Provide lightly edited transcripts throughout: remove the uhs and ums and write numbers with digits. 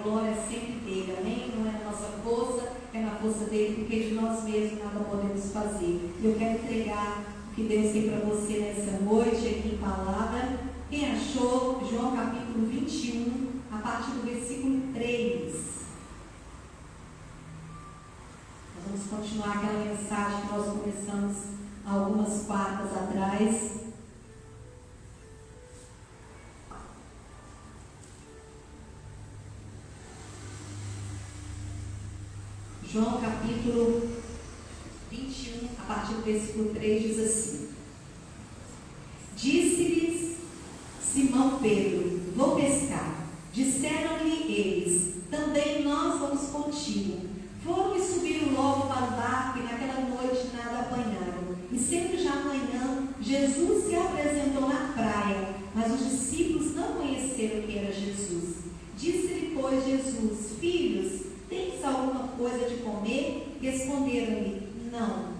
glória é sempre dele, amém? Não é na nossa força, é na força dele, porque de nós mesmos nada podemos fazer. E eu quero entregar o que Deus tem para você nessa noite aqui em palavra. Quem achou? João capítulo 21, a partir do versículo 3. Nós vamos continuar aquela mensagem que nós começamos há algumas quartas atrás. João capítulo 21, a partir do versículo 3, diz assim: Disse-lhes Simão Pedro: Vou pescar. Disseram-lhe eles: Também nós vamos contigo. Foram e subiram logo para o barco, e naquela noite nada apanharam. E sendo já manhã, Jesus se apresentou na praia, mas os discípulos não conheceram que era Jesus. Disse-lhe, pois, Jesus: Filhos, tens alguma coisa de comer? Responderam-lhe: Não.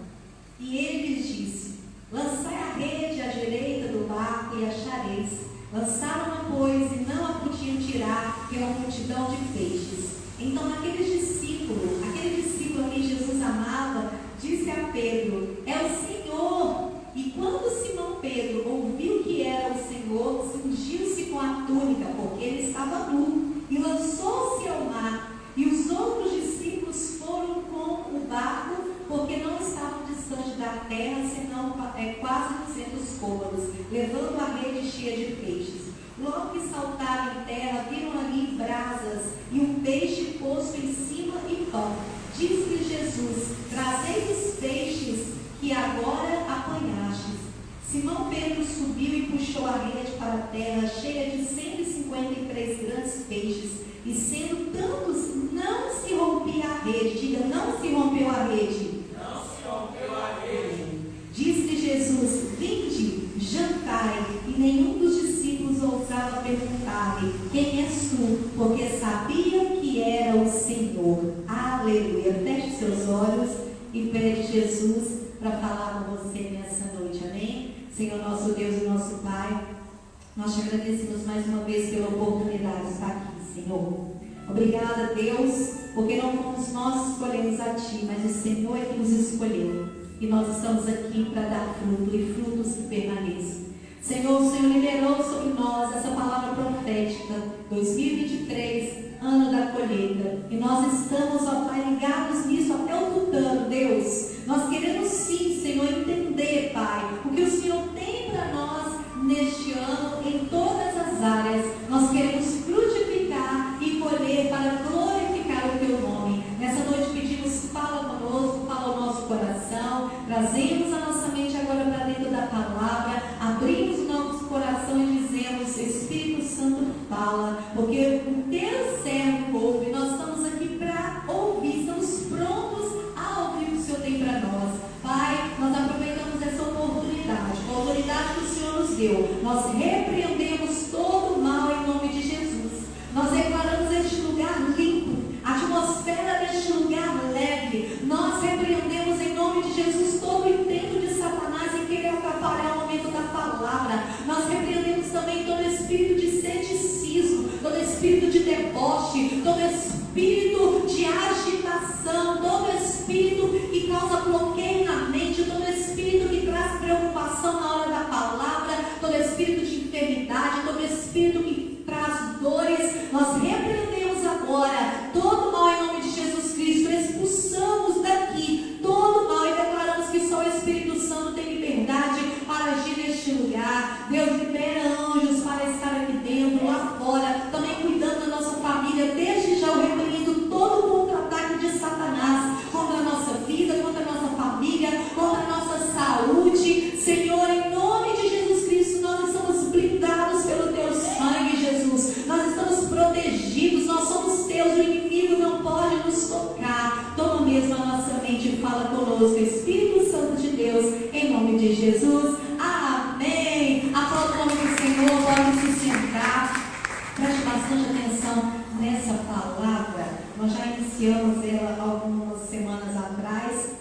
E ele lhes disse: Lançai a rede à direita do barco e achareis. Lançaram-a, pois, e não a podiam tirar pela multidão de peixes. Então aquele discípulo a quem Jesus amava, disse a Pedro: É o Senhor. E quando Simão Pedro ouviu que era o Senhor, cingiu-se com a túnica, porque ele estava nu, e lançou-se ao mar. E os outros discípulos foram com o barco, porque não estavam distante da terra, senão quase 200 côvados, levando a rede cheia de peixes. Logo que saltaram em terra, viram ali brasas e um peixe posto em cima e pão. Disse-lhe Jesus: Trazei os peixes que agora apanhastes. Simão Pedro subiu e puxou a rede para a terra, cheia de 153 grandes peixes. E sendo tantos, não se rompia a rede. Diga: não se rompeu a rede. Não se rompeu a rede. Disse-lhe Jesus: Vinde, jantai. E nenhum dos discípulos ousava perguntar-lhe: Quem és tu? Porque sabia que era o Senhor. Aleluia. Feche seus olhos e pede Jesus para falar com você nessa noite. Amém? Senhor nosso Deus e nosso Pai, nós te agradecemos mais uma vez pela oportunidade de estar aqui, Senhor. Obrigada, Deus, porque não fomos nós que escolhemos a Ti, mas o Senhor é que nos escolheu. E nós estamos aqui para dar fruto e frutos que permaneçam. Senhor, o Senhor liberou sobre nós essa palavra profética, 2023, ano da colheita. E nós estamos, ó Pai, ligados nisso até o tutano, Deus. Nós queremos sim, Senhor, entender, Pai, o que o Senhor tem para nós neste ano, em todas as áreas. Nós queremos frutificar e colher para glorificar o Teu nome. Nessa noite pedimos: fala conosco, fala o nosso coração. Trazemos a nossa mente agora para dentro da palavra, abrimos o nosso coração e dizemos: Espírito Santo, fala, porque o Teu servo ouve. Nós estamos aqui para ouvir, estamos prontos a ouvir o que o Senhor tem para nós. Pai, nós aproveitamos essa oportunidade, com a autoridade que o Senhor nos deu. Nós repreendemos todo o mal em nome de Jesus. Nós declaramos este lugar limpo, a atmosfera deste lugar leve. Nós repreendemos em nome de Jesus todo o intento de Satanás em querer atrapalhar o momento da palavra. Nós repreendemos também todo espírito de ceticismo, todo espírito de deboche, todo espírito de agitação, todo espírito que causa bloqueio na mente, todo espírito que traz preocupação na hora da palavra, todo espírito de enfermidade, todo espírito que traz dores. Nós repreendemos agora todo mal em nome de Jesus Cristo, expulsamos daqui todo mal e declaramos que só o Espírito Santo tem liberdade para agir neste lugar. Deus, libera anjos para estar aqui dentro, lá fora, também cuidando da nossa família. Desde já eu repreendo todo o contra-ataque de Satanás contra a nossa vida, contra a nossa família, contra a nossa saúde. Senhor, em nome de Jesus Cristo, nós estamos blindados pelo Teu sangue, Jesus. Nós estamos protegidos, nós somos Teus, o inimigo não pode nos tocar. Toma mesmo a nossa mente e fala conosco, Espírito Santo de Deus, em nome de Jesus. Amém. Aplauda o nome do Senhor, pode se sentar. Preste bastante atenção nessa palavra. Nós já iniciamos ela algumas semanas atrás.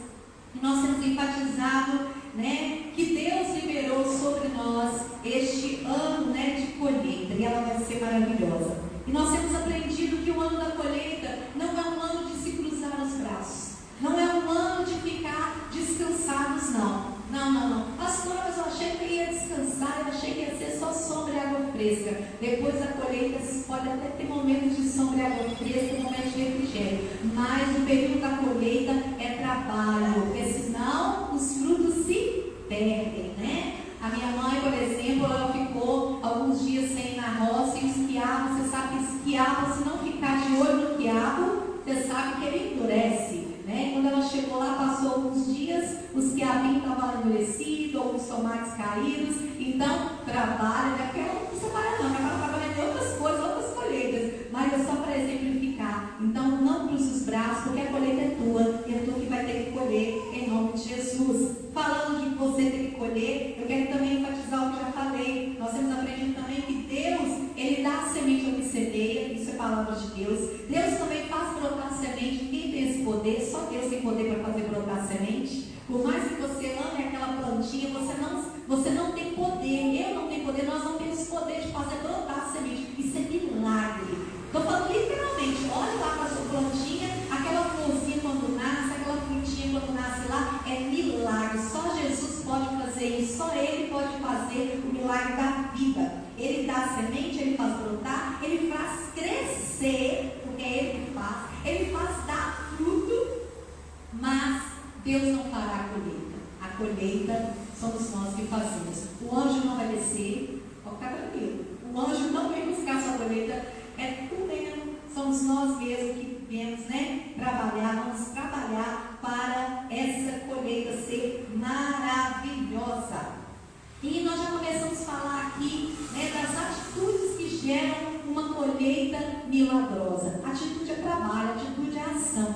E nós temos enfatizado, que Deus liberou sobre nós este ano, de colheita. E ela vai ser maravilhosa. E nós temos aprendido que o ano da pode até ter momentos de sombra e água fresca, momentos de refrigério, mas o período da colheita é trabalho, porque senão os frutos se perdem, né? A minha mãe, por exemplo, ela ficou alguns dias sem ir na roça e os quiabos, você sabe que esse quiabo, se não ficar de olho no quiabo, você sabe que ele endurece, né? Quando ela chegou lá, passou alguns dias, os quiabinhos estavam endurecidos, alguns tomates caídos, então trabalha, porque ela não precisa trabalhar não, ela trabalha em outras coisas, outras colheitas, mas é só para exemplificar. Então não cruze os braços, porque a colheita é tua, e é tu que vai ter que colher em nome de Jesus. Falando de você ter que colher, eu quero também enfatizar o que já falei. Nós temos aprendido também que Deus, Ele dá a semente ao que semeia, isso é palavra de Deus. Deus também faz brotar a semente. Quem tem esse poder? Só Deus tem poder para fazer brotar a semente. Por mais que você ame aquela plantinha, você não tem poder, eu não tenho poder, nós não temos poder de fazer brotar a semente. Isso é milagre. Estou falando literalmente, olha lá para a sua plantinha, aquela florzinha quando nasce, aquela frutinha quando nasce lá, é milagre. Só Jesus pode fazer isso, só Ele pode fazer o milagre da vida. Ele dá a semente, Ele faz brotar, Ele faz crescer, porque é Ele que faz, Ele faz dar fruto, mas Deus não fará a colheita. A colheita somos nós que fazemos. O anjo não vai descer, pode ficar tranquilo. O anjo não vem buscar a sua colheita, é tu mesmo, somos nós mesmos que viemos, né, vamos trabalhar para essa colheita ser maravilhosa. E nós já começamos a falar aqui, né, das atitudes que geram uma colheita milagrosa. Atitude é trabalho, atitude é ação,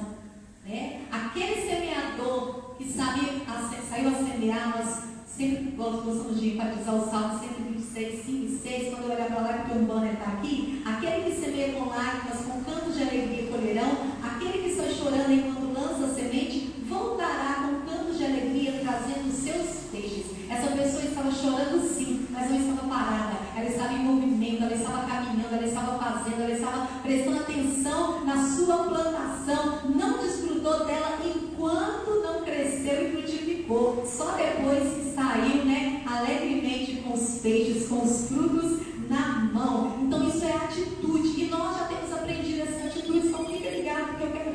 né? Aquele semeador que saiu a semear, nós sempre gostamos de enfatizar o Salmo 126, 5 e 6, quando eu olhar para lá, porque o banner está aqui. Aquele que semeia com lágrimas, com cantos de alegria colherão, aquele que está chorando enquanto lança a semente, voltará com cantos de alegria, trazendo os seus feixes. Essa pessoa estava chorando sim, mas não estava parada, ela estava em movimento, ela estava caminhando, ela estava fazendo, ela estava prestando atenção na sua plantação, não desfrutou dela enquanto não cresceu e frutificou, só depois que saiu, né, alegremente com os peixes, com os frutos na mão. Então isso é atitude, e nós já temos aprendido essa atitude, então fica ligado, porque eu quero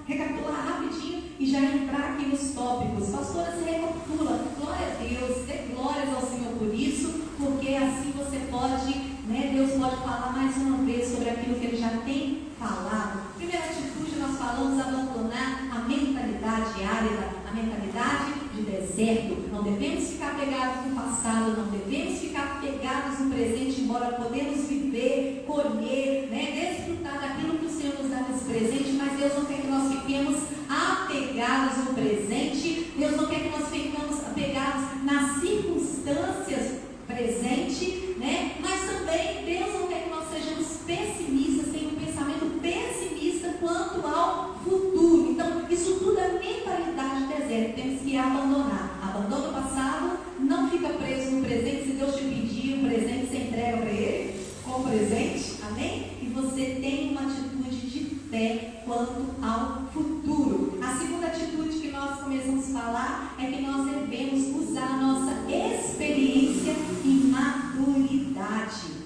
recapitular rapidinho e já entrar aqui nos tópicos. Pastora, se recapitula, glória a Deus, dê glórias ao Senhor por isso, porque assim você pode, né, Deus pode falar mais uma vez sobre aquilo que Ele já tem falado. Primeira atitude, nós falamos abandonar a mentalidade árida, a mentalidade de deserto. Não devemos ficar pegados no passado, não devemos ficar pegados no presente, embora podemos viver, colher, né, desfrutar daquilo que o Senhor nos dá nesse presente, mas Deus não quer que nós fiquemos apegados no presente, Deus não quer que nós fiquemos apegados nas circunstâncias presentes, né? Mas também Deus não quer que nós sejamos pessimistas, tenhamos um pensamento pessimista quanto ao futuro. Então, isso tudo é mentalidade de deserto, temos que abandonar. Abandona o passado, não fica preso no presente. Se Deus te pedir um presente, você entrega para Ele com o presente, amém? E você tem uma atitude de fé quanto ao futuro. A segunda atitude que nós começamos a falar é que nós devemos usar a nossa experiência e maturidade.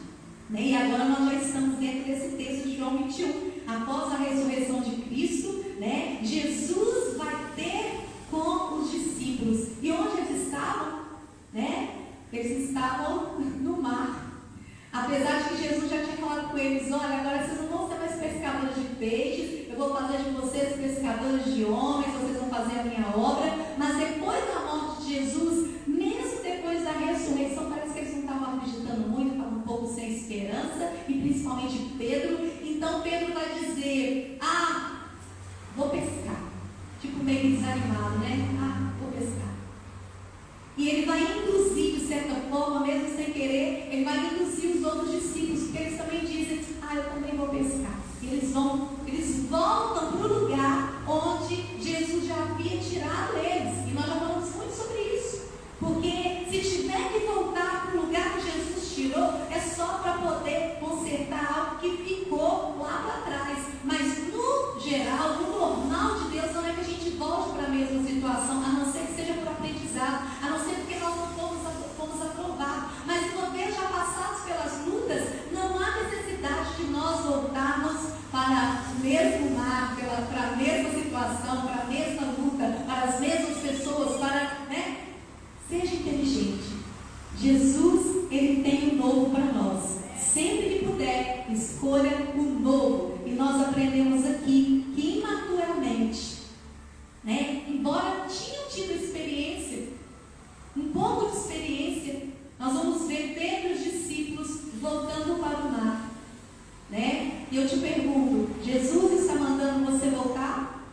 E agora nós já estamos dentro desse texto de João 21. Após a ressurreição de Cristo, né, Jesus vai ter com os discípulos. E onde eles estavam? Né? Eles estavam no mar. Apesar de que Jesus já tinha falado com eles: olha, agora vocês não vão ser mais pescadores de peixes, eu vou fazer de vocês pescadores de homens, vocês vão fazer a minha obra. Mas depois da morte de Jesus, mesmo depois da ressurreição, parece que eles não estavam acreditando muito, estavam um pouco sem esperança, e principalmente Pedro. Então Pedro vai dizer: vou pescar. Tipo meio desanimado, né? Vou pescar. E ele vai induzir, de certa forma, mesmo sem querer, ele vai induzir os outros discípulos, porque eles também dizem: eu também vou pescar. E eles voltam para o lugar onde Jesus já havia tirado eles. E nós já falamos muito sobre isso. Porque se tiver que voltar para o lugar que Jesus tirou, é só para poder consertar algo que ficou lá para trás. Mas no geral, no normal de Deus, não é que a gente volte para a mesma situação, a não ser que seja por aprendizado, a não ser porque nós não fomos aprovados. Mas uma vez já passados pelas lutas, não há necessidade de para o mesmo mar, para a mesma situação, para a mesma luta, para as mesmas pessoas, né? Seja inteligente. Jesus, Ele tem um novo para nós. Sempre que puder, escolha o novo. E nós aprendemos aqui que imaturamente, né? Embora tinham tido experiência, um pouco de experiência, nós vamos ver Pedro e os discípulos voltando para o mar, né? E eu te pergunto, Jesus está mandando você voltar?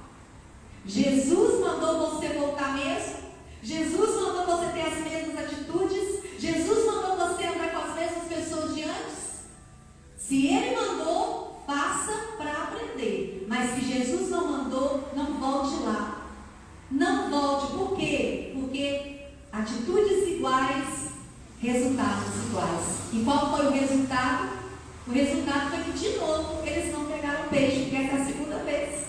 Jesus mandou você voltar mesmo? Jesus mandou você ter as mesmas atitudes? Jesus mandou você andar com as mesmas pessoas de antes? Se Ele mandou, faça para aprender. Mas se Jesus não mandou, não volte lá. Não volte. Por quê? Porque atitudes iguais, resultados iguais. E qual foi o resultado? O resultado foi que, de novo, eles não pegaram peixe, porque essa é a segunda vez.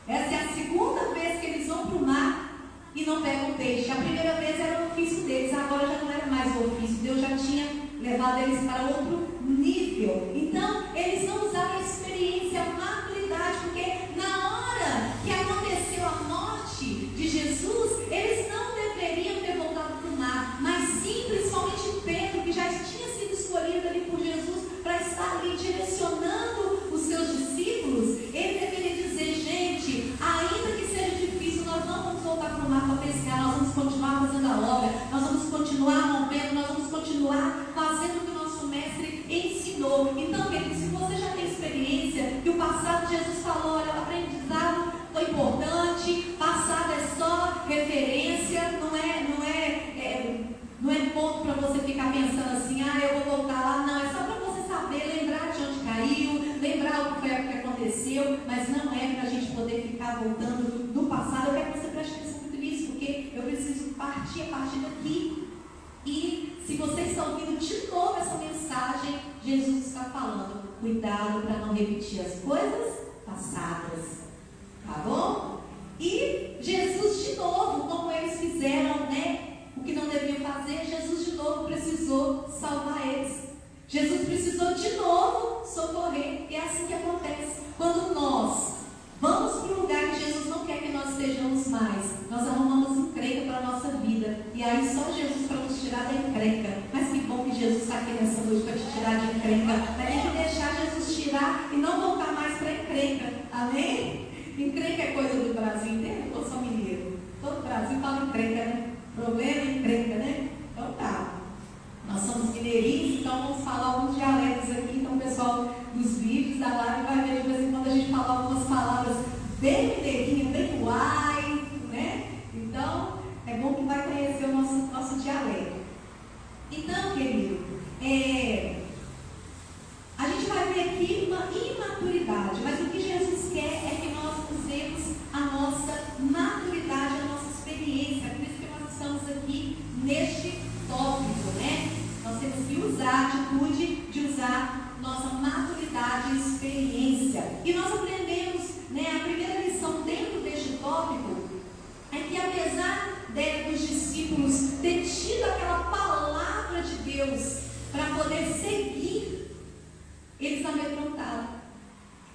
Essa é a segunda vez que eles vão para o mar e não pegam peixe. A primeira vez era o ofício deles, agora já não era mais o ofício. Deus já tinha levado eles para outro nível. Então, eles não usaram a experiência, a maturidade, porque na hora que aconteceu a morte de Jesus, eles não deveriam ter voltado para o mar, mas sim, principalmente Pedro, que já tinha sido escolhido ali por Jesus para estar ali direcionando os seus discípulos. Ele deveria dizer: gente, ainda que seja difícil, nós não vamos voltar para o mar para pescar, nós vamos continuar fazendo a obra, nós vamos continuar rompendo, nós vamos continuar fazendo o que o nosso mestre ensinou. Então, querido, se você já tem experiência, que o passado Jesus falou, olha, o aprendizado foi importante, passado é só referência, não é ponto para você ficar pensando assim, eu vou voltar lá. Não, é só para você saber, lembrar de onde caiu, lembrar o que foi que aconteceu, mas não é para a gente poder ficar voltando do passado. Eu quero que você preste atenção muito nisso, porque eu preciso partir a partir daqui. E se você está ouvindo de novo essa mensagem, Jesus está falando, cuidado para não repetir as coisas passadas, tá bom? E Jesus de novo, como eles fizeram, né, o que não deviam fazer, Jesus de novo precisou salvar eles. Jesus precisou de novo socorrer. E é assim que acontece. Quando nós vamos para um lugar que Jesus não quer que nós estejamos mais, nós arrumamos encrenca para a nossa vida. E aí só Jesus para nos tirar da encrenca. Mas que bom que Jesus está aqui nessa noite para te tirar de encrenca. Mas tem que deixar Jesus tirar e não voltar mais para a encrenca. Amém? Encrenca é coisa do Brasil inteiro? Eu sou mineiro. Todo o Brasil fala encrenca, né? Problema é encrenca, né? Então tá. Nós somos mineirinhos, então vamos falar alguns dialetos aqui. Então o pessoal dos vídeos da live vai ver de vez em quando a gente fala algumas palavras bem mineirinho, bem uai, né? Então é bom que vai conhecer o nosso dialeto. Então, querido, a gente vai ver aqui uma imaturidade, mas o que Jesus quer é que nós usemos a nossa maturidade, a nossa experiência. Por isso que nós estamos aqui neste tópico, né? Nós temos que usar a atitude de usar nossa maturidade e experiência. E nós aprendemos, né, a primeira lição dentro deste tópico é que, apesar dos discípulos ter tido aquela palavra de Deus para poder seguir, eles amedrontaram.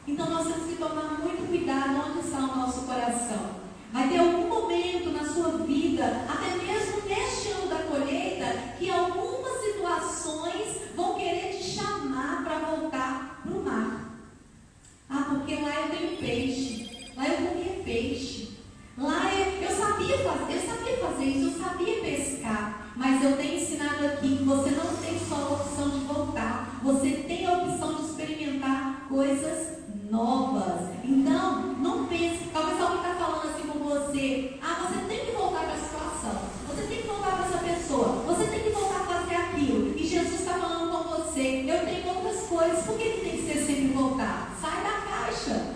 Então nós temos que tomar muito cuidado onde está o nosso coração. Vai ter algum momento na sua vida, até mesmo neste ano da colheita, que algumas situações vão querer te chamar para voltar para o mar. Porque lá eu tenho peixe, lá eu comia peixe, lá eu sabia fazer isso, eu sabia pescar, mas eu tenho ensinado aqui que você não tem só a opção de voltar, você tem a opção de experimentar coisas novas. Então, não pense, talvez alguém está falando assim com você, você tem que voltar para a situação, você tem que voltar para essa pessoa, você tem que voltar a fazer aquilo, e Jesus está falando com você, eu tenho outras coisas, por que tem que ser sempre voltar? Sai da caixa,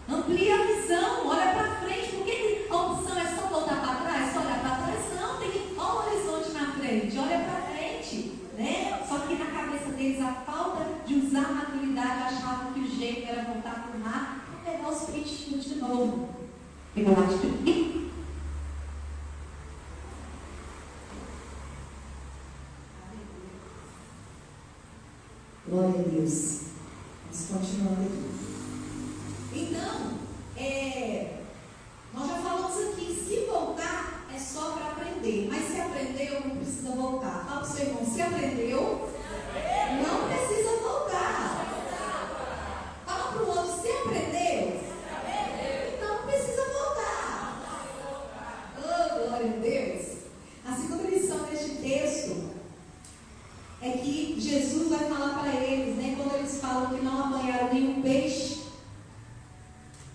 amplia a visão, olha para frente. Por que a opção é só voltar para trás? Só olhar para trás? Não, tem que olhar o horizonte na frente, olha para frente, né? Só que na cabeça deles a falta de usar a maturidade, achavam que o jeito era voltar para o mar e pegar os peixinhos de novo. Pegou lá de Glória a Deus. Vamos continuando aqui.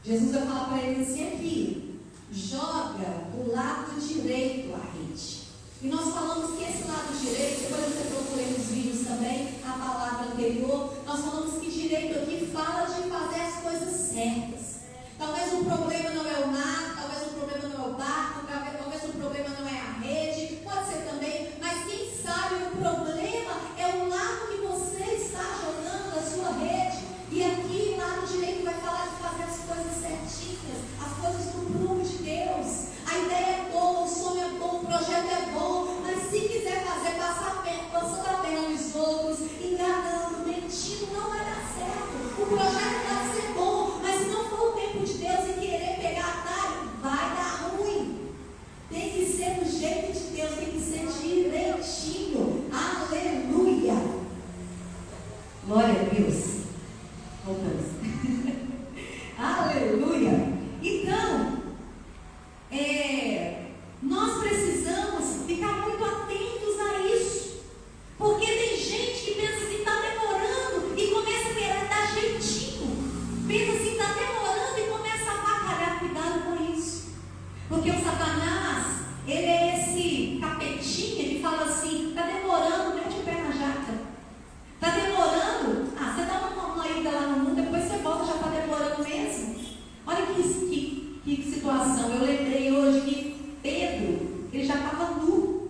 Jesus vai falar para ele assim aqui: joga do lado direito a rede. E nós falamos que esse lado direito, depois você procura nos vídeos também, a palavra anterior, nós falamos que direito aqui fala de fazer as coisas certas. Talvez o problema não é o mar, talvez o problema não é o barco, talvez o problema não é a rede, pode ser também, mas quem sabe o problema é o lado que você está jogando a sua rede. E aqui o lado direito vai falar de fazer as coisas certinhas, as coisas do prumo de Deus. A ideia é boa, o sonho é bom, o projeto é bom, mas se quiser fazer passando a perna nos outros, enganando, mentindo, não vai dar certo. O projeto pode ser bom, mas se não for o tempo de Deus e querer pegar atalho, vai dar ruim. Tem que ser do jeito de Deus, tem que ser direitinho. Aleluia! Glória a Deus. Voltamos. Aleluia! Então, nós precisamos ficar muito atentos a isso, porque tem gente que pensa assim, está demorando e começa a querer dar jeitinho, pensa assim, está demorando e começa a avacalhar. Cuidado com isso, porque o Satanás, ele é esse capetinha que fala assim, está demorando, mete o pé na jaca, está demorando, você dá uma ida lá no mundo, depois você volta, já está demorando mesmo. Olha que situação. Eu lembrei hoje que Pedro, ele já estava nu.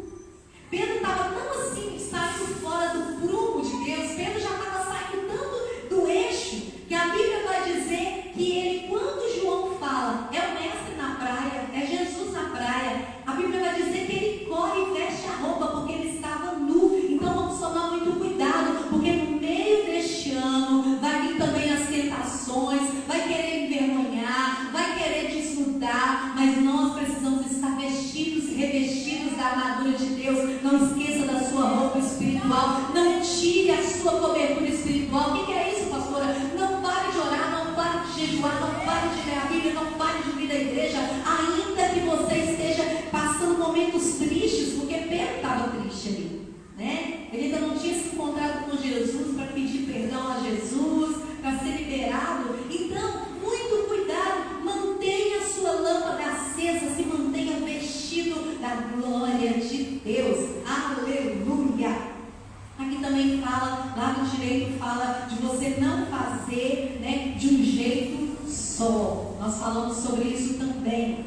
Pedro estava tão assim, saindo fora do prumo de Deus. Pedro já estava saindo tanto do eixo, que a Bíblia vai dizer que ele, quando João fala, é o mestre na praia, é Jesus na praia, a Bíblia vai dizer que ele corre e veste a roupa, porque ele estava nu. Então vamos tomar muito cuidado, porque no meio deste ano vai vir também as tentações, vai querer envergonhar, vai querer desnudar, mas nós precisamos estar vestidos e revestidos da armadura de Deus. Não esqueça da sua roupa espiritual, não tire a sua cobertura espiritual. O que é isso, pastora? Não pare de orar, não pare de jejuar, não pare de ler a Bíblia, não pare de vir à igreja, ainda que você esteja passando momentos tristes, porque Pedro estava triste ali, né? Ele ainda não tinha se encontrado com Jesus para pedir perdão a Jesus, para ser liberado. Então, muito cuidado, mantenha a sua lâmpada acesa, se mantenha vestido da glória de Deus. Aleluia! Aqui também fala, lá no direito fala de você não fazer, né, de um jeito só. Nós falamos sobre isso também.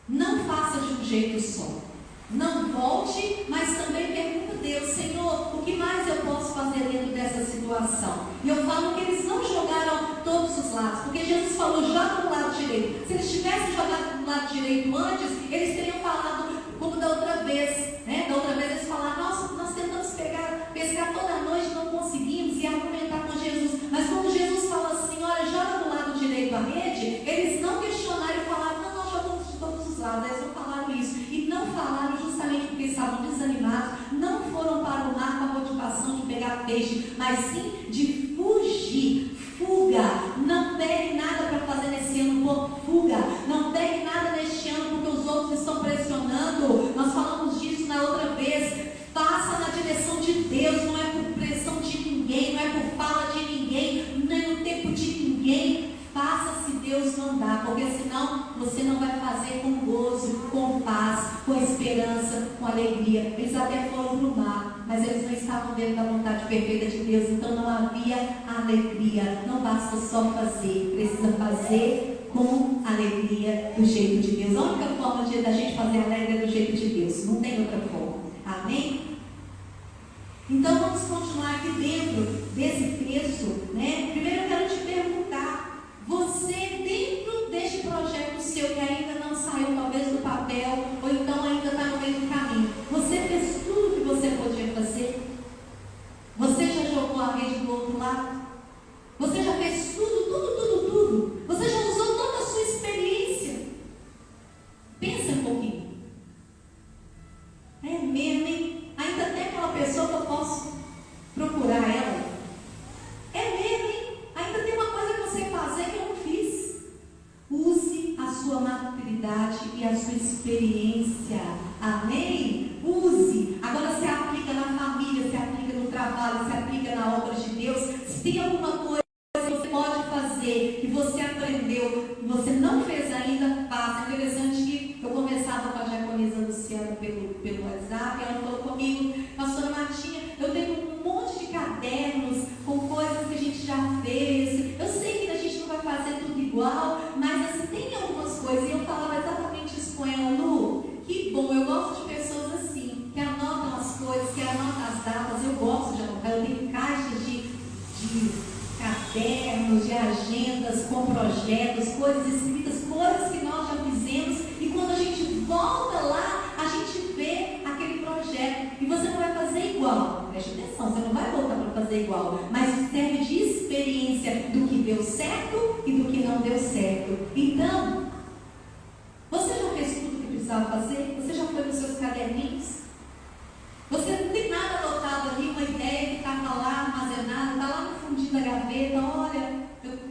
Não faça de um jeito só. Não volte, mas também pergunta a Deus: Senhor, o que mais eu posso fazer dentro dessa situação? E eu falo que eles não jogaram todos os lados, porque Jesus falou, joga do lado direito. Se eles tivessem jogado do lado direito antes, eles teriam falado como da outra vez, né? Da outra vez eles falaram: nossa, nós tentamos pescar toda a noite, não conseguimos, e argumentar com Jesus. Mas quando Jesus fala assim, olha, joga do lado direito a rede, eles não questionaram e falaram: não, nós jogamos de todos os lados. Eles não falaram isso, e não falaram justamente porque estavam desanimados, não foram para o mar com a motivação de pegar peixe, mas sim de fugir. Fuga, não pegue nada para fazer nesse ano por fuga, não pegue nada neste ano porque os outros estão pressionando. Nós falamos disso na outra vez. Faça na direção de Deus, não é por pressão de ninguém, não é por fala de ninguém, não é no tempo de ninguém. Faça se Deus mandar, porque senão você não vai fazer com gozo, com paz, com esperança, com alegria. Eles até foram para o mar, mas eles não estavam dentro da vontade perfeita de Deus, então não havia alegria. Não basta só fazer, precisa fazer com alegria do jeito de Deus. A única forma da gente fazer alegre é do jeito de Deus, não tem outra forma. Amém? Então vamos continuar aqui dentro desse texto, né? Primeiro eu quero te perguntar: você, dentro deste projeto seu que ainda não saiu talvez do papel, ou então ainda está no meio do caminho, você fez tudo o que você podia fazer? Você já jogou a rede do outro lado? Você já fez tudo? Você já usou toda a sua experiência? Pensa um pouquinho. É mesmo, hein? Ainda tem aquela pessoa que eu posso procurar ela? É mesmo? você aprendeu e você não fez ainda, faça. É interessante que eu conversava com a diaconisa Luciana pelo WhatsApp, ela falou comigo: pastora Martinha, eu tenho um monte de cadernos com coisas que a gente já fez. Eu sei que a gente não vai fazer tudo igual, mas assim, tem algumas coisas. E eu falava exatamente isso com ela: Lu, que bom, eu gosto de pessoas assim, que anotam as coisas, que anotam as datas. Eu gosto de anotar, eu tenho caixas de cadernos, de agendas com projetos, coisas escritas, coisas que nós já fizemos, e quando a gente volta lá, a gente vê aquele projeto, e você não vai fazer igual, preste atenção, você não vai voltar para fazer igual, mas serve de experiência do que deu certo e do que não deu certo. Então, você já fez tudo o que precisava fazer? Você já foi nos seus caderninhos? Você não tem nada anotado ali, uma ideia que estava lá armazenada, está lá no fundinho da gaveta. Olha,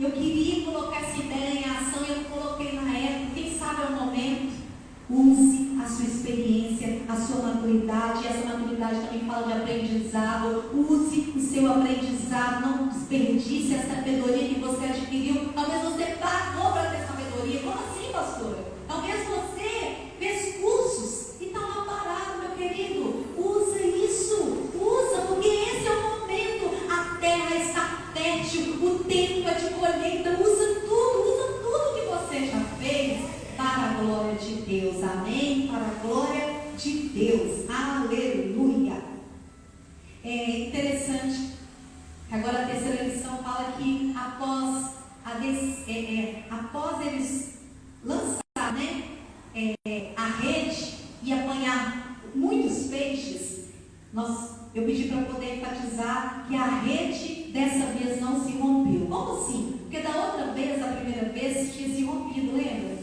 eu queria colocar essa ideia em ação e eu coloquei na época. Quem sabe é o momento? Use a sua experiência, a sua maturidade. E essa maturidade também fala de aprendizado. Use o seu aprendizado, não desperdice a sabedoria que você adquiriu. Talvez você pagou para ter sabedoria. Como assim, pastora? Talvez você fez cursos e está lá parado, meu querido. Usa isso, usa, porque esse é o momento. A terra está fértil, o tempo é de colheita. Usa tudo que você já fez para a glória de Deus. Amém? Para a glória de Deus. Aleluia. É interessante que agora a terceira lição fala que após eles lançar, a rede e apanhar muitos peixes, eu pedi para poder enfatizar que a rede dessa vez não se rompeu. Como assim? Porque da outra vez, a primeira vez, tinha se rompido, lembra?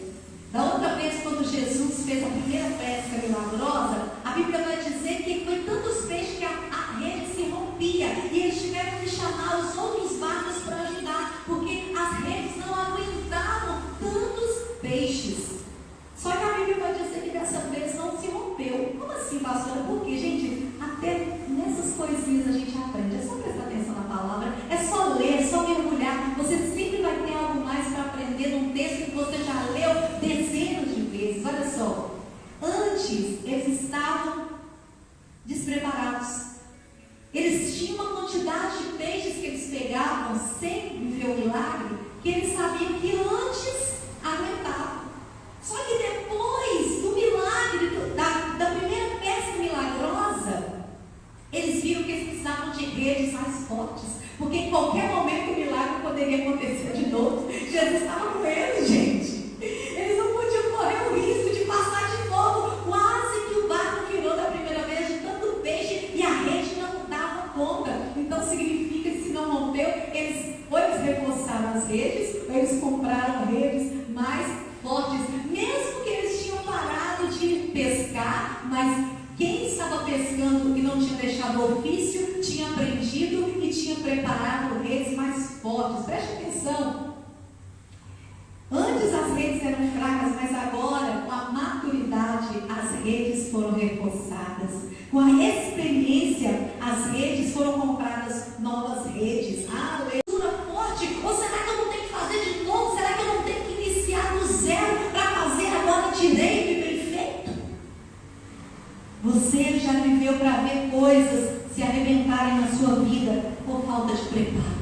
Da outra vez, quando Jesus fez a primeira pesca milagrosa, a Bíblia vai dizer que foi tantos peixes que a rede se rompia, e eles tiveram que chamar os outros barcos para ajudar, porque as redes não aguentavam tantos peixes. Só que a Bíblia vai dizer que dessa vez não se rompeu. Como assim, pastora? Porque, gente, até nessas coisinhas a gente aprende. É só prestar atenção na palavra, é só ler, é só mergulhar. Você sempre vai ter algo mais para aprender num texto que você já leu dezenas de vezes. Olha só, antes eles estavam despreparados. Eles tinham uma quantidade de peixes que eles pegavam sem viver o milagre, que eles sabiam que antes aguentavam. Só que depois do milagre, da primeira pesca milagrosa, eles viram que eles precisavam de redes mais fortes, porque em qualquer momento o milagre poderia acontecer de novo. Jesus estava com eles, gente. Eles não podiam correr o risco de passar de novo. Quase que o barco virou da primeira vez de tanto peixe e a rede não dava conta. Então significa que se não rompeu, ou eles reforçaram as redes, ou eles compraram redes mais fortes, mesmo que eles tinham parado de pescar, mas quem estava pescando e não tinha deixado o ofício, tinha aprendido e tinha preparado redes mais fortes. Preste atenção. Antes as redes eram fracas, mas agora, com a maturidade, as redes foram reforçadas. Com a experiência, as redes foram compradas novas redes. Aleluia. Forte. Ou será que eu não tenho que fazer de novo? Será que eu não tenho que iniciar do zero para fazer agora direito e bem feito? Você já viveu para ver coisas se arrebentarem na sua vida por falta de preparo.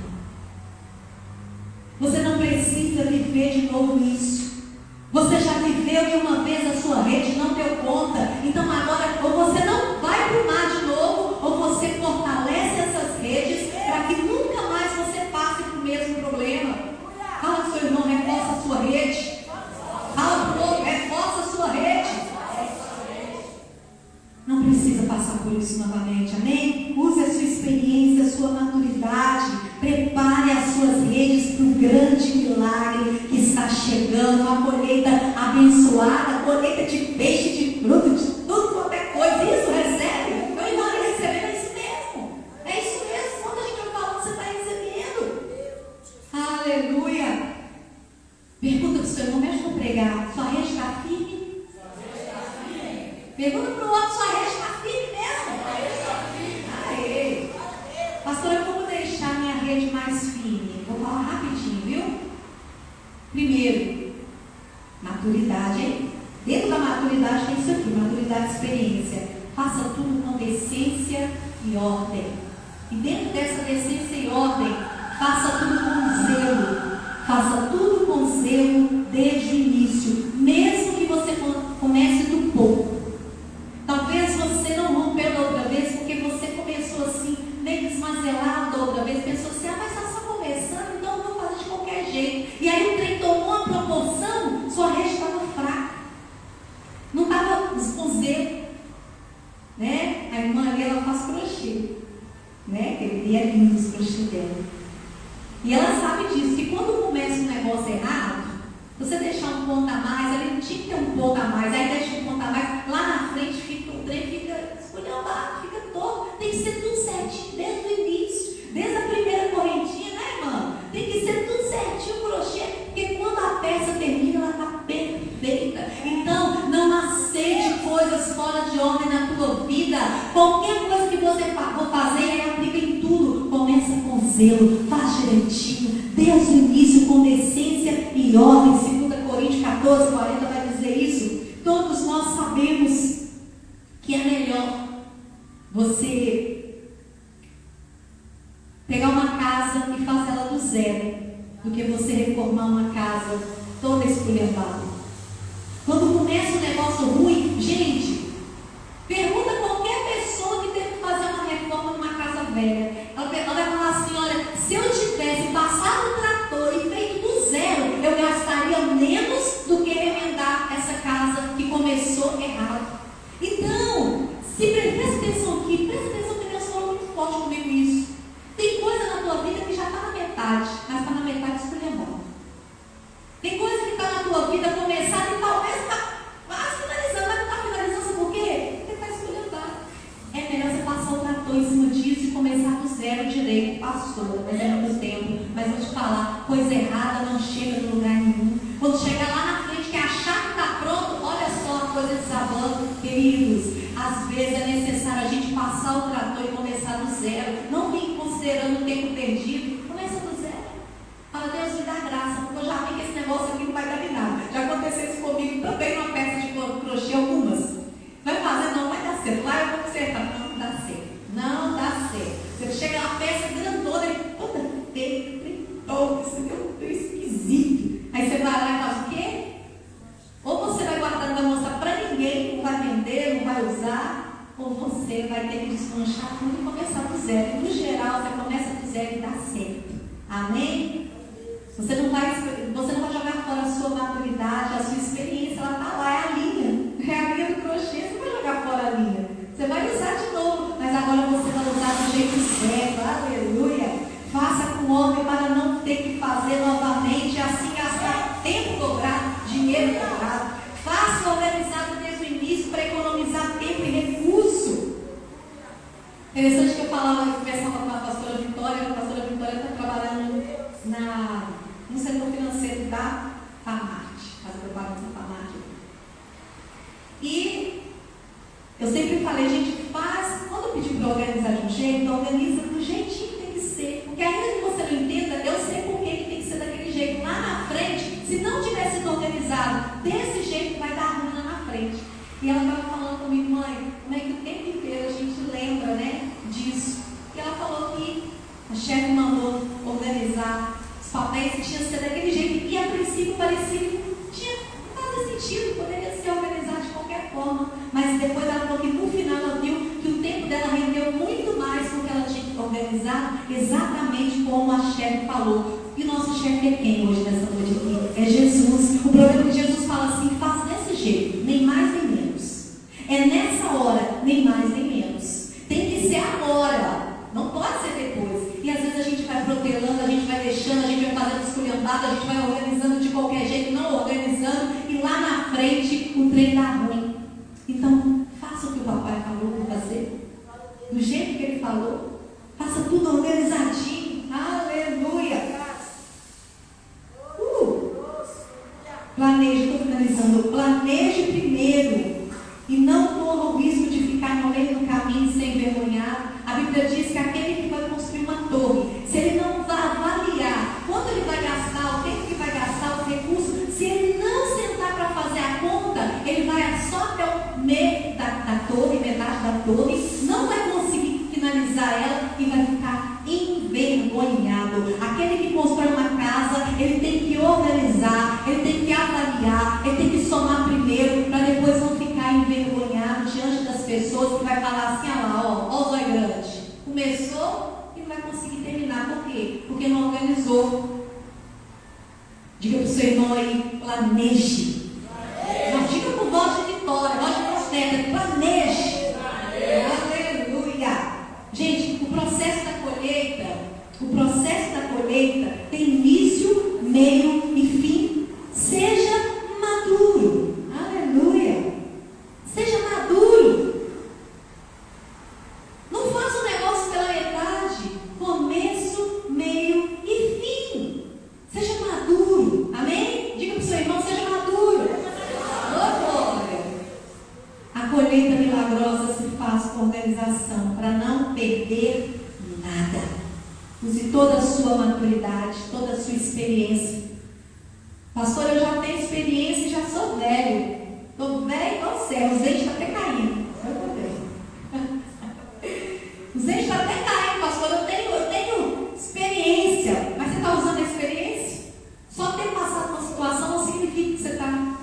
Você não precisa viver de novo isso. Você já viveu e uma vez a sua rede não deu conta. Então agora, ou você não vai para o mar de novo, ou você fortalece essas redes para que nunca mais você passe para o mesmo problema. Fala com seu irmão, reforça a sua rede. Fala para o outro, reforça a sua rede. Não precisa passar por isso novamente, amém? Use a sua experiência, a sua maturidade. Prepare as suas redes para o grande milagre que está chegando. Uma colheita abençoada, colheita de peixe, de fruto, de tudo quanto é coisa. Isso, recebe? Meu irmão, recebendo é isso mesmo. É isso mesmo. Quando a gente vai falando, você está recebendo. Aleluia. Pergunta para o seu irmão, me ajuda a pregar. Sua rede está firme? Pergunta para o outro, sua rede está firme mesmo? Aê. Pastor, como deixar minha rede mais firme? Vou falar rapidinho, viu? primeiro? Maturidade, hein? Dentro da maturidade tem isso aqui, maturidade e experiência. Faça tudo com decência e ordem. E dentro dessa decência e ordem, faça tudo com zelo. Faça tudo com zelo desde o início, mesmo que você comece do pouco. Talvez você não rompeu da outra vez, porque você começou assim, meio desmazelado da outra vez, pensou assim, mas está só começando, então eu vou fazer de qualquer jeito. E aí o trem tomou uma proporção, sua rede estava fraca. Não estava com zelo. Né? A irmã ali, ela faz crochê. Né? E é lindo os crochê dela. E ela sabe disso, que quando começa um negócio errado, você deixar um ponto a mais, ali não tinha que ter um ponto a mais, aí deixa um ponto a mais, lá na frente o trem fica esculhambado, fica todo, tem que ser tudo certinho desde o início, desde a primeira correntinha, né, irmã? Tem que ser tudo certinho o crochê, porque quando a peça termina, ela está perfeita. Então, não aceite coisas fora de ordem na tua vida. Qualquer coisa que você for fazer, ela aplica em tudo. Começa com zelo, faz direitinho, desde o início, com decência e ordem. 2 Coríntios 14, 40 vai dizer isso. Todos nós sabemos que é melhor você pegar uma casa e fazer ela do zero, do que você reformar uma casa toda esculhambada. Quando começa um negócio ruim, gente, pergunta a qualquer pessoa que teve que fazer uma reforma numa casa velha. Ela vai falar assim, olha, se eu tivesse passado o trator e feito do zero, eu gastaria menos do que remendar essa casa que começou errado. Então, presta atenção aqui, que Deus falou muito forte comigo isso. Tem coisa na tua vida que já está na metade, mas está na metade esculhambada. Tem coisa que está na tua vida começada e talvez está quase finalizando, mas não está finalizando, sabe por quê? Porque está esculhambado. É melhor você passar o trator em cima disso e começar do zero direito, pastor, mas é muito tempo. Mas vou te falar, coisa errada não chega em lugar nenhum. Quando chegar lá na frente que achar que está pronto, olha só a coisa desabando, queridos. Às vezes é necessário a gente passar o trator e começar do zero. Não fique considerando o tempo perdido. Começa do zero. Fala, Deus, me dá graça, porque eu já vi que esse negócio aqui não vai dar em nada. Já aconteceu isso comigo também numa peça de crochê, algumas. Vai fazer, não vai dar certo. Lá eu vou consertar. Não dá certo. Não dá certo. Você chega na peça grandona e puta, tritou, isso deu esquisito. Aí você vai lá e faz o quê? Ou você vai guardar, não vai mostrar para ninguém, não vai vender, não vai usar, ou você vai ter que desmanchar tudo e começar do zero. E no geral, você começa do zero e dá certo. Amém? Você não vai jogar fora a sua maturidade, a sua experiência, ela está lá, é a linha. É a linha do crochê, você não vai jogar fora a linha. Você vai usar de novo, mas agora você vai usar do jeito certo. Aleluia! Faça com ordem para não ter que fazer novamente, assim gastar tempo dobrado, dinheiro dobrado. Faça organizado desde o início para economizar tempo e recurso. Interessante que eu conversava com a pastora Vitória. A pastora Vitória está trabalhando no setor financeiro da Famart, faz propaganda da Famart. E eu sempre falei, gente, quando eu pedi para organizar de um jeito, organiza do jeitinho que tem que ser. Porque ainda que você não entenda, eu sei por que tem que ser daquele jeito. Lá na frente, se não tiver sido organizado desse jeito, vai dar ruim lá na frente. E ela estava falando comigo, mãe, como é que o tempo inteiro a gente lembra, né, disso. E ela falou que a chefe mandou organizar os papéis que tinha que ser daquele jeito. E a princípio parecia que não fazia sentido, poderia ser organizado de qualquer forma. Mas depois ela falou que no final ela viu que o tempo dela rendeu muito mais do que ela tinha que organizar, exatamente como a chefe falou. E o nosso chefe é quem hoje nessa noite aqui? É Jesus. O problema é que Jesus fala assim, faz desse jeito, nem mais nem menos. É nessa hora, nem mais nem menos. Tem que ser agora, não pode ser depois. E às vezes a gente vai protelando, a gente vai deixando, a gente vai fazendo esculhambada, a gente vai organizando de qualquer jeito, não organizando, e lá na frente o trem dá ruim. Então, faça o que o papai falou para fazer, do jeito que ele falou, faça tudo organizadinho. Aleluia! Planeje, estou finalizando. Planeje primeiro e não corra o risco de ficar no meio do caminho sem envergonhar. A Bíblia diz que aquele que vai construir uma torre, se ele não vai avaliar quanto ele vai gastar, o tempo que vai gastar, os recursos, organizou. Diga para o seu irmão aí, planeje. Não diga com voz de vitória, voz de prosperidade, planeje. Aleluia. Gente, o processo da colheita tem início, meio e fim. Seja maduro. Aleluia. Seja maduro. Não faça um negócio pela metade. Começo, meio e fim. Seja maduro. Amém? Diga para o seu irmão, seja maduro. Glória. A colheita milagrosa se faz com organização para não perder nada. Use toda a sua maturidade, toda a sua experiência. Pastor, eu já tenho experiência e já sou velho. Estou velho igual o céu, os dentes estão até caindo. Os dentes estão até caindo, pastor. Eu tenho experiência. Mas você está usando a experiência? Só ter passado uma situação não significa que você está.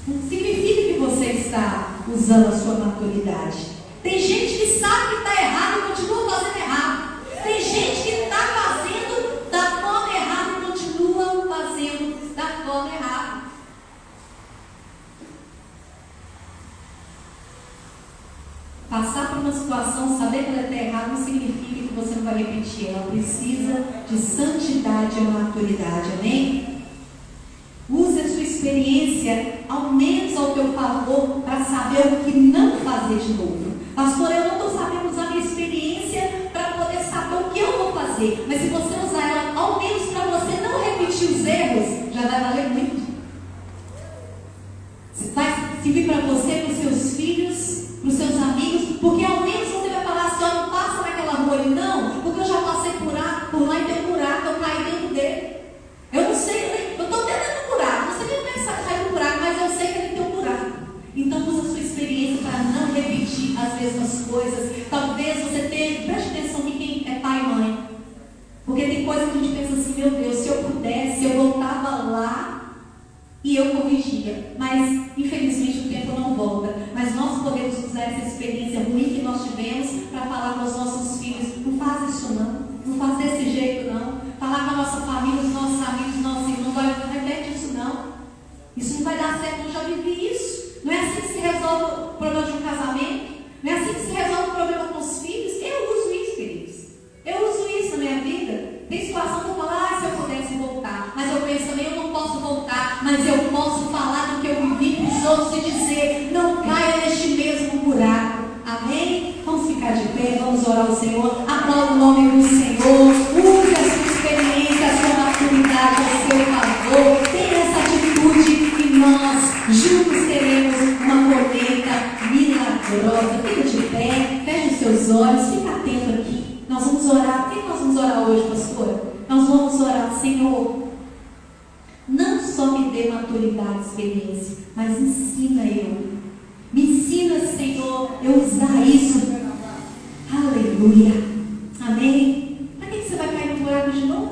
Não significa que você está usando a sua maturidade. Tem gente que sabe que está errado e continua fazendo errado. Tem gente que está fazendo da forma errada e continua fazendo da forma errada. Passar por uma situação, saber que ela está errada, não significa que você não vai repetir. Ela precisa de santidade e maturidade. Amém? Use a sua experiência, ao menos ao teu favor, para saber o que não fazer de novo. Pastor, eu não estou sabendo usar minha experiência para poder saber o que eu vou fazer. Mas se você usar ela, ao menos para você não repetir os erros, já vai valer muito. Vai servir para você, para os seus filhos, para os seus amigos, porque ao menos você vai falar assim, ó, não passa naquela rua ali, não, porque eu já passei por lá e tem um buraco, eu caí dentro dele. Eu não sei, eu estou dentro do buraco, não sei nem pensar em sair do buraco, mas eu sei que ele tem um buraco. Então usa a sua experiência para não repetir as mesmas coisas. Talvez você tenha, preste atenção em quem é pai e mãe. Porque tem coisas que a gente pensa assim, meu Deus, se eu pudesse, eu voltava lá e eu corrigia. Mas, infelizmente, o tempo não volta. Mas nós podemos usar essa experiência ruim que nós tivemos para falar com os nossos filhos, não faz isso não, não faz desse jeito não. Falar com a nossa família, os nossos amigos, os nossos irmãos, não repete isso não. Isso não vai dar certo, eu já vivi isso. Não é assim que se resolve o problema de um casamento. Não é assim que se resolve o problema com os filhos. Eu uso isso, queridos. Eu uso isso na minha vida. Tem situação que eu falo, se eu pudesse voltar. Mas eu penso também, eu não posso voltar. Mas eu posso falar do que eu vivi para os outros e dizer, não caia neste mesmo buraco. Amém? Vamos ficar de pé, vamos orar ao Senhor. Aplauda o nome do Senhor. Use a sua experiência, a sua maturidade ao seu favor. Tenha essa atitude e nós juntos teremos uma colheita milagrosa. Fica de pé, feche os seus olhos, fica atento aqui. Nós vamos orar. O que nós vamos orar hoje, pastor? Nós vamos orar, Senhor, não só me dê maturidade e experiência, mas ensina eu. Me ensina, Senhor, eu usar isso. Aleluia. Amém. Para que você vai cair no buraco de novo?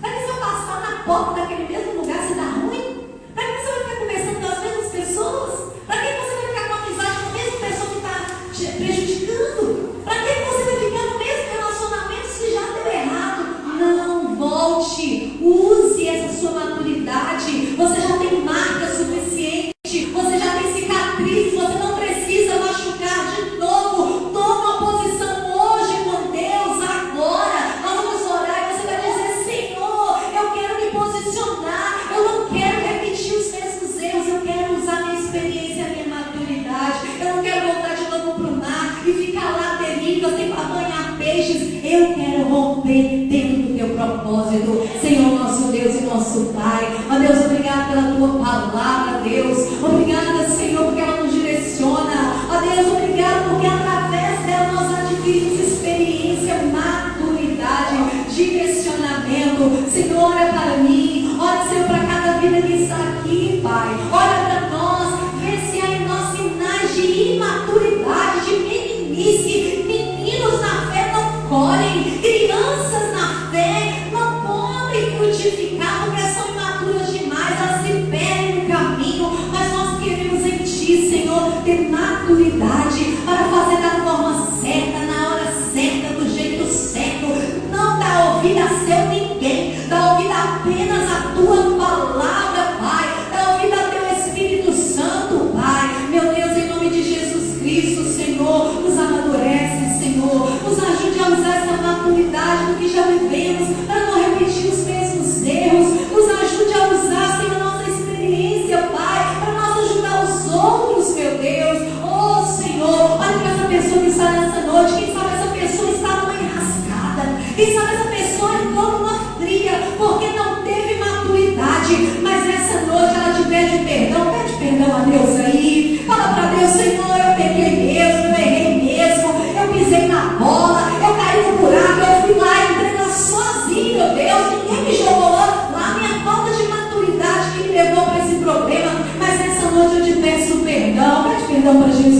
Para que você vai passar na porta daquele mesmo lugar se dá ruim? Para que você vai ficar conversando com as mesmas pessoas? Para que você vai ficar com amizade com a mesma pessoa que está te prejudicando? Para que você vai ficar no mesmo relacionamento se já deu errado? Não volte. Use essa sua maturidade. Você já tem marca suficiente. Você já tem cicatriz. Você não precisa machucar de novo. Toma uma posição hoje com Deus, agora. Nós vamos orar e você vai dizer, Senhor, eu quero me posicionar. Eu não quero repetir os mesmos erros. Eu quero usar minha experiência, minha maturidade. Eu não quero voltar de novo para o mar e ficar lá deriva, sem apanhar peixes. Eu quero romper dentro do teu propósito. Senhor, nosso Deus e nosso Pai. Ó Deus, obrigado pela tua palavra, Deus. Obrigada, Senhor, porque ela nos direciona. Ó Deus, obrigado porque através dela nós adquirimos experiência, maturidade, direcionamento. Senhor, olha para mim. Olha, Senhor, para cada vida que está aqui, Pai. Olha para nós. Vê se há em nós sinais de imaturidade, de meninice. Meninos na fé não colhem. Crianças na fé não podem frutificar porque são imaturas demais. Elas se perdem no caminho. Mas nós queremos em Ti, Senhor, ter maturidade para fazer da forma certa, na hora certa, do jeito certo. Não dar ouvido a seu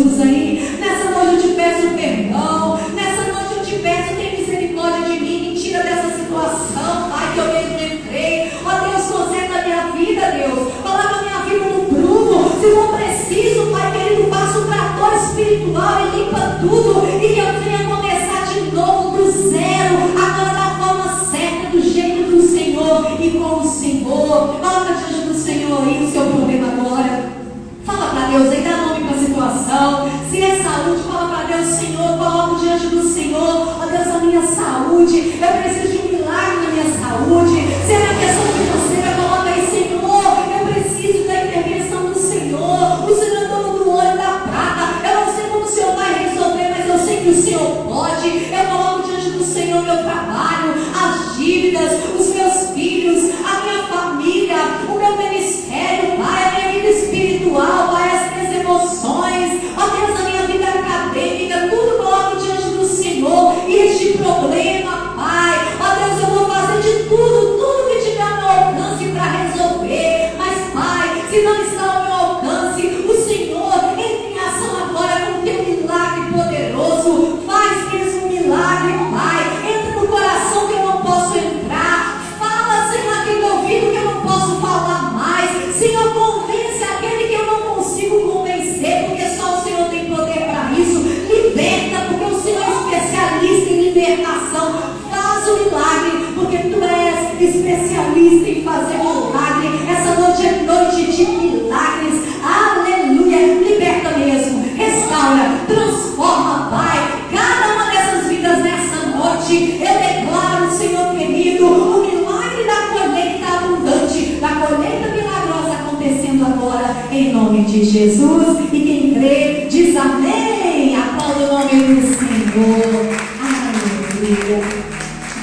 Jesus aí. Nessa noite eu te peço perdão. Nessa noite eu te peço, tem misericórdia de mim. Me tira dessa situação, Pai, que eu mesmo entrei. Ó Deus, conserta a minha vida, Deus. Coloca a minha vida no prumo. Se for preciso, Pai querido, passa um trator espiritual e limpa tudo. E que eu venha começar de novo do zero. Agora da forma certa, do jeito do Senhor e com o Senhor. Coloca diante do Senhor aí o seu problema agora. Fala para Deus aí, dá nome para a situação. Se é saúde, fala para Deus, Senhor, coloco diante do Senhor, ó Deus, a minha saúde. Eu preciso de um milagre na minha saúde. Se é na questão financeira, coloca aí, Senhor, eu preciso da intervenção do Senhor. O Senhor é dono do ouro e da prata. Eu não sei como o Senhor vai resolver, mas eu sei que o Senhor pode. Eu coloco diante do Senhor meu trabalho, as dívidas, os meus filhos, a minha família, o meu ministério, Pai, a minha vida espiritual, Pai, as minhas emoções, ó Deus, a minha vida acadêmica, tudo coloco diante do Senhor. E este problema, Pai, ó Deus, eu vou fazer de tudo que tiver ao meu alcance para resolver. Mas, Pai, se não está ao meu alcance, o Senhor entra em ação agora com o teu milagre poderoso. Faz mesmo um milagre, Pai. Entra no coração que eu não posso entrar. Fala, Senhor, naquele ouvido que eu não posso falar mais. Senhor, convence aquele que eu não consigo convencer, porque só o Senhor tem poder para isso. Liberta, porque o Senhor é especialista em libertação. Faz o milagre, porque tu és especialista em fazer milagre. Essa noite é noite de milagres. Aleluia. Liberta mesmo, restaura, transforma, Pai, cada uma dessas vidas nessa noite. Eu declaro, Senhor querido, o milagre da colheita abundante, da colheita milagrosa acontecendo agora, em nome de Jesus. E quem crê, diz amém. Aplauda o nome do Senhor. Aleluia.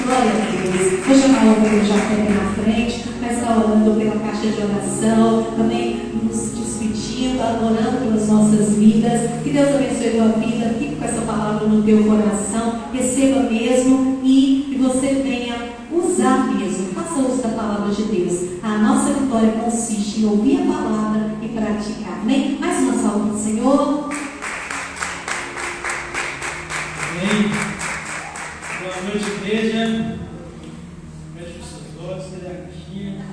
Glória a Deus. Vou chamar o Pedro já aqui na frente, mas está orando pela caixa de oração, também nos despedindo, adorando pelas nossas vidas. Que Deus abençoe a tua vida, fique com essa palavra no teu coração, receba mesmo e que você venha usar mesmo, faça uso da palavra de Deus. A nossa vitória consiste em ouvir a palavra e praticar. Amém? Mais uma salva do Senhor. Amém. Boa noite, igreja. Feche os seus olhos, cadê a caixinha?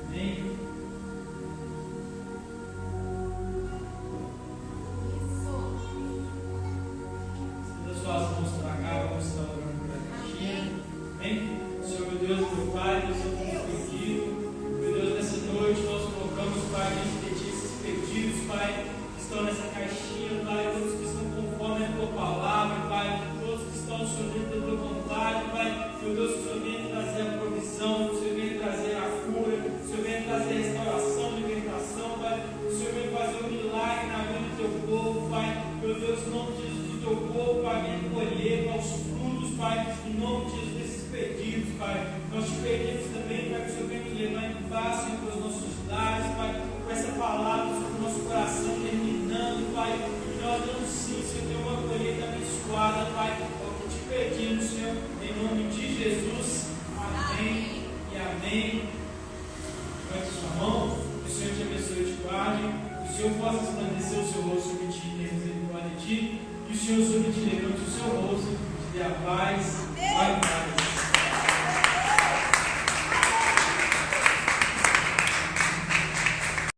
Amém. Estenda suas mãos para cá, vamos estar orando pela caixinha. Amém. Senhor, meu Deus, meu Pai,